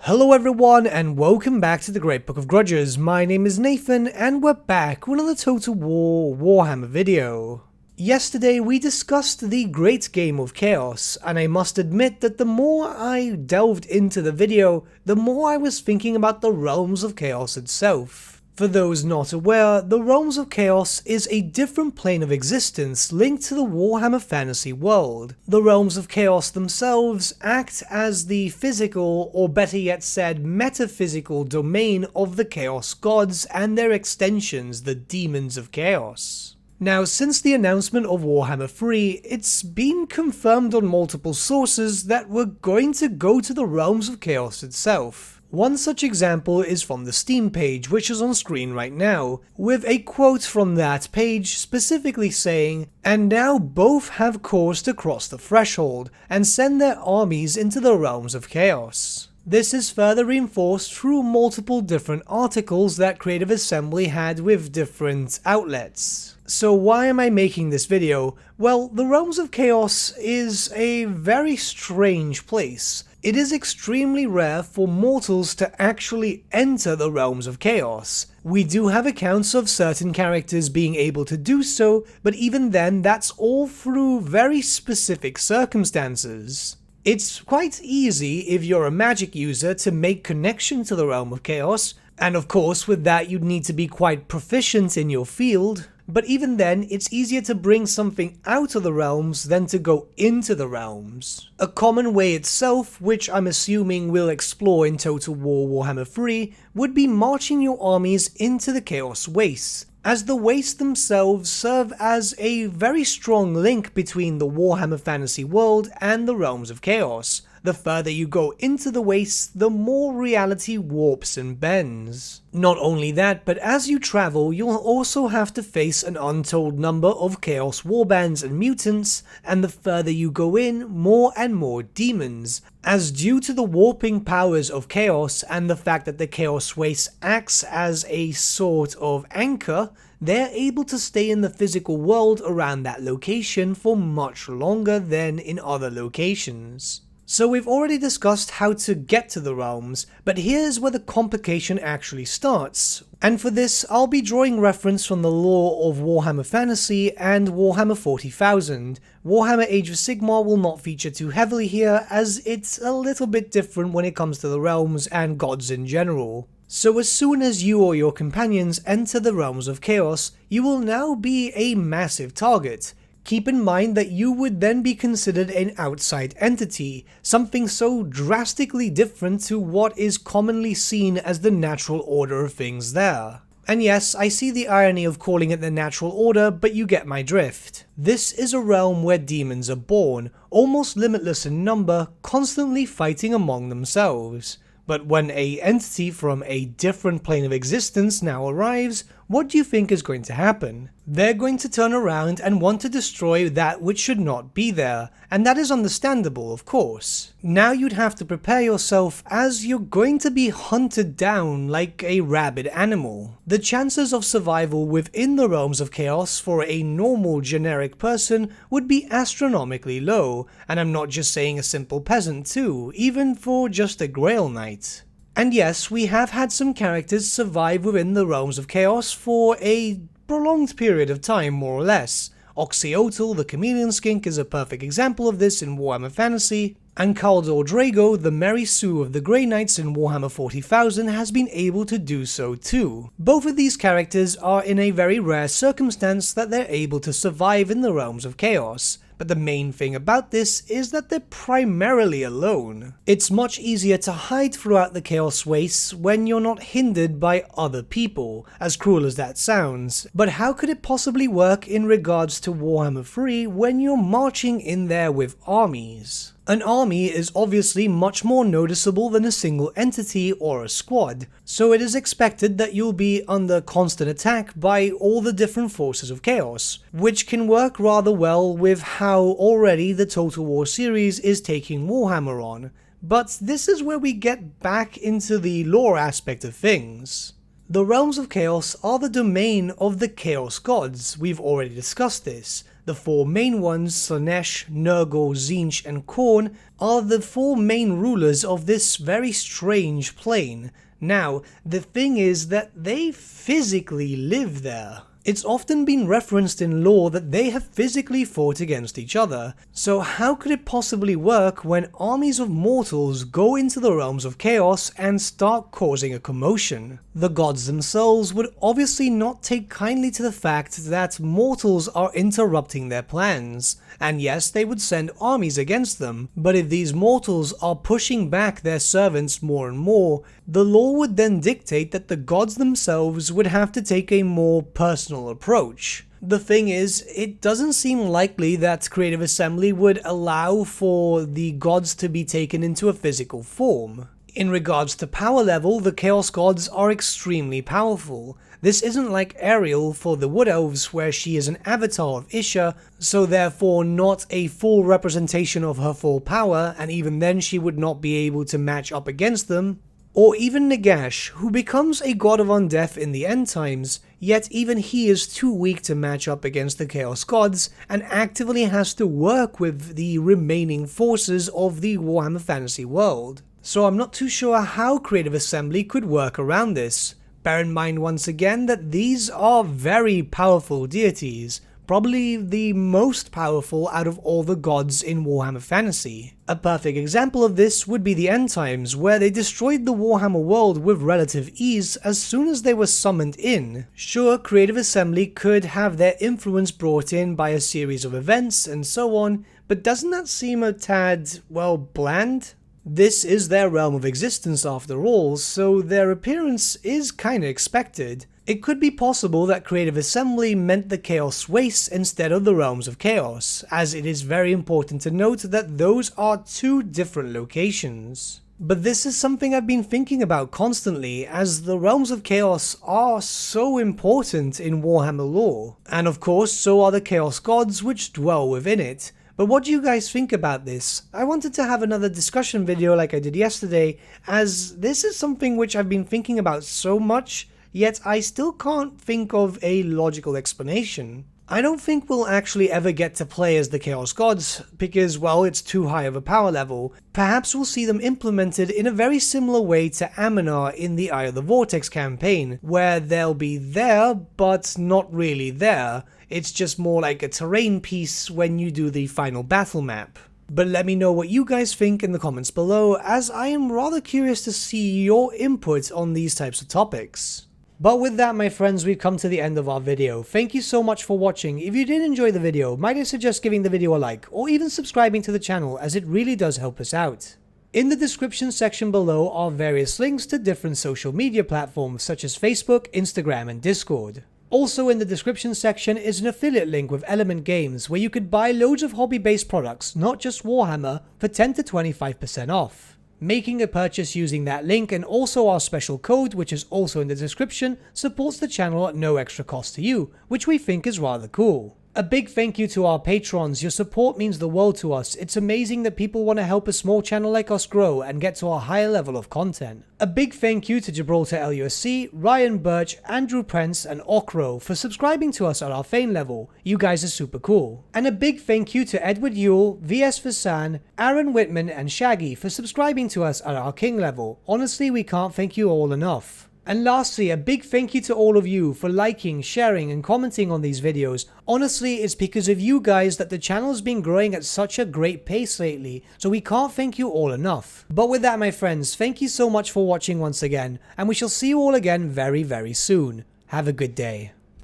Hello everyone and welcome back to the Great Book of Grudges. My name is Nathan and we're back with another Total War Warhammer video. Yesterday we discussed the Great Game of Chaos, and I must admit that the more I delved into the video, the more I was thinking about the Realms of Chaos itself. For those not aware, the Realms of Chaos is a different plane of existence linked to the Warhammer fantasy world. The Realms of Chaos themselves act as the physical, or better yet said, metaphysical domain of the Chaos Gods and their extensions, the Demons of Chaos. Now, since the announcement of Warhammer 3, it's been confirmed on multiple sources that we're going to go to the Realms of Chaos itself. One such example is from the Steam page, which is on screen right now, with a quote from that page specifically saying, "And now both have cause to cross the threshold, and send their armies into the Realms of Chaos." This is further reinforced through multiple different articles that Creative Assembly had with different outlets. So why am I making this video? Well, the Realms of Chaos is a very strange place. It is extremely rare for mortals to actually enter the Realms of Chaos. We do have accounts of certain characters being able to do so, but even then that's all through very specific circumstances. It's quite easy if you're a magic user to make connection to the Realm of Chaos, and of course with that you'd need to be quite proficient in your field. But even then, it's easier to bring something out of the realms than to go into the realms. A common way itself, which I'm assuming we'll explore in Total War Warhammer 3, would be marching your armies into the Chaos Wastes, as the Wastes themselves serve as a very strong link between the Warhammer fantasy world and the Realms of Chaos. The further you go into the Wastes, the more reality warps and bends. Not only that, but as you travel, you'll also have to face an untold number of Chaos warbands and mutants, and the further you go in, more and more demons, as due to the warping powers of Chaos and the fact that the Chaos Waste acts as a sort of anchor, they're able to stay in the physical world around that location for much longer than in other locations. So we've already discussed how to get to the realms, but here's where the complication actually starts. And for this, I'll be drawing reference from the lore of Warhammer Fantasy and Warhammer 40,000. Warhammer Age of Sigmar will not feature too heavily here, as it's a little bit different when it comes to the realms and gods in general. So as soon as you or your companions enter the Realms of Chaos, you will now be a massive target. Keep in mind that you would then be considered an outside entity, something so drastically different to what is commonly seen as the natural order of things there. And yes, I see the irony of calling it the natural order, but you get my drift. This is a realm where demons are born, almost limitless in number, constantly fighting among themselves. But when an entity from a different plane of existence now arrives, what do you think is going to happen? They're going to turn around and want to destroy that which should not be there, and that is understandable, of course. Now you'd have to prepare yourself, as you're going to be hunted down like a rabid animal. The chances of survival within the Realms of Chaos for a normal generic person would be astronomically low, and I'm not just saying a simple peasant too, even for just a Grail Knight. And yes, we have had some characters survive within the Realms of Chaos for a prolonged period of time, more or less. Oxyotl, the Chameleon Skink, is a perfect example of this in Warhammer Fantasy, and Kaldor Drago, the Merry Sue of the Grey Knights in Warhammer 40,000, has been able to do so too. Both of these characters are in a very rare circumstance that they're able to survive in the Realms of Chaos. But the main thing about this is that they're primarily alone. It's much easier to hide throughout the Chaos Wastes when you're not hindered by other people, as cruel as that sounds. But how could it possibly work in regards to Warhammer 3 when you're marching in there with armies? An army is obviously much more noticeable than a single entity or a squad, so it is expected that you'll be under constant attack by all the different forces of chaos, which can work rather well with how already the Total War series is taking Warhammer on. But this is where we get back into the lore aspect of things. The Realms of Chaos are the domain of the Chaos Gods, we've already discussed this. The four main ones, Slaanesh, Nurgle, Tzeentch, and Khorne, are the four main rulers of this very strange plane. Now, the thing is that they physically live there. It's often been referenced in lore that they have physically fought against each other, so how could it possibly work when armies of mortals go into the realms of chaos and start causing a commotion? The gods themselves would obviously not take kindly to the fact that mortals are interrupting their plans, and yes, they would send armies against them, but if these mortals are pushing back their servants more and more, the lore would then dictate that the gods themselves would have to take a more personal approach. The thing is, it doesn't seem likely that Creative Assembly would allow for the gods to be taken into a physical form. In regards to power level, the Chaos Gods are extremely powerful. This isn't like Ariel for the Wood Elves, where she is an avatar of Isha, so therefore not a full representation of her full power, and even then she would not be able to match up against them. Or even Nagash, who becomes a god of undeath in the end times, yet even he is too weak to match up against the Chaos Gods, and actively has to work with the remaining forces of the Warhammer Fantasy world. So I'm not too sure how Creative Assembly could work around this. Bear in mind once again that these are very powerful deities, probably the most powerful out of all the gods in Warhammer Fantasy. A perfect example of this would be the End Times, where they destroyed the Warhammer world with relative ease as soon as they were summoned in. Sure, Creative Assembly could have their influence brought in by a series of events and so on, but doesn't that seem a tad, well, bland? This is their realm of existence after all, so their appearance is kinda expected. It could be possible that Creative Assembly meant the Chaos Wastes instead of the Realms of Chaos, as it is very important to note that those are two different locations. But this is something I've been thinking about constantly, as the Realms of Chaos are so important in Warhammer lore, and of course so are the Chaos Gods which dwell within it. But what do you guys think about this? I wanted to have another discussion video like I did yesterday, as this is something which I've been thinking about so much, yet I still can't think of a logical explanation. I don't think we'll actually ever get to play as the Chaos Gods, because, well, it's too high of a power level. Perhaps we'll see them implemented in a very similar way to Aminar in the Eye of the Vortex campaign, where they'll be there, but not really there. It's just more like a terrain piece when you do the final battle map. But let me know what you guys think in the comments below, as I am rather curious to see your input on these types of topics. But with that, my friends, we've come to the end of our video. Thank you so much for watching. If you did enjoy the video, might I suggest giving the video a like, or even subscribing to the channel, as it really does help us out. In the description section below are various links to different social media platforms such as Facebook, Instagram, and Discord. Also in the description section is an affiliate link with Element Games, where you could buy loads of hobby-based products, not just Warhammer, for 10 to 25% off. Making a purchase using that link and also our special code, which is also in the description, supports the channel at no extra cost to you, which we think is rather cool. A big thank you to our patrons. Your support means the world to us. It's amazing that people want to help a small channel like us grow and get to a higher level of content. A big thank you to Gibraltar LUSC, Ryan Bertsche, Andrew Prince, and Okro for subscribing to us at our Fane level. You guys are super cool. And a big thank you to Edward Yule, VS Vasan, Aaron Whitman, and Shaggy for subscribing to us at our King level. Honestly, we can't thank you all enough. And lastly, a big thank you to all of you for liking, sharing, and commenting on these videos. Honestly, it's because of you guys that the channel's been growing at such a great pace lately, so we can't thank you all enough. But with that, my friends, thank you so much for watching once again, and we shall see you all again very, very soon. Have a good day.